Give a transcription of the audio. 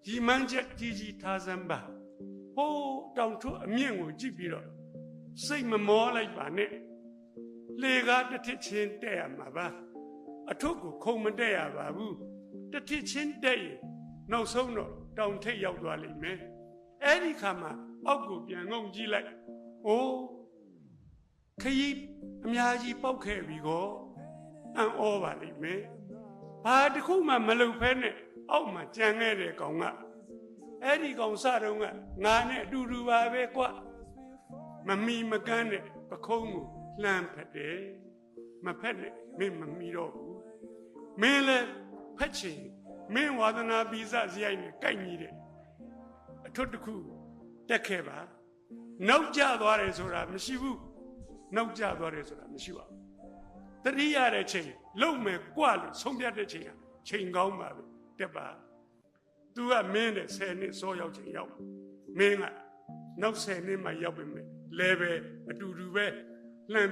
ဒီမှန်းချက်ကြီးထားစမ်းပါဟိုးတောင်ထွတ်အမြင့်ကိုကြည့်ပြီးတော့စိတ်မမောလိုက်ပါနဲ့လေကားတစ်ထစ်ချင်းတက်ရမှာပါအထုပ်ကိုခုံမတက်ရပါဘူးတစ်ထစ်ချင်းတက်ရင်နောက်ဆုံးတော့တောင်ထိပ်ရောက်သွားလိမ့်မယ်အဲ့ဒီခါမှာအောက်ကိုပြန်ငုံကြည့်လိုက်အိုးခရီးအများကြီးပောက်ခဲ့ပြီကောအံ့ဩပါလိမ့်မယ်ဘာတစ်ခုမှမလုပ်ဖဲနဲ့အောက်မှာကြံခဲ့တဲ့ကောင်ကအဲ့ဒီကောင်စတော့ကငါနဲ့အတူတူပါပဲကွမမီမကန်းနဲ့ပခုံးကိုလှမ်းဖက်တယ်မဖက်နဲ့မင်းမမီတော့ဘူးမင်းလည်းဖက်ချင်မင်းဝါသနာပိစစရိုက်နဲ့ကိုက်ညီတယ်အထွတ်တစ်ခုတက်ခဲ့ပါနောက်ကျသွားတယ်ဆိုတာမရှိဘူးနောက်ကျသွားတယ်ဆိုတာမရှိပါဘူးတတိယတဲ့ချိန်လုံမယ်ကြွလို့ဆုံးဖြတ်တဲ့ချိန်ကချိန်ကောင်းပါပဲတက်ပါသူကမင်းနဲ့10နှစ်စောရောက်ချိန်ရောက်မင်းကနောက်10နှစ်မှရောက်ပြီမယ်လဲပဲအတူတူပဲလှမ်း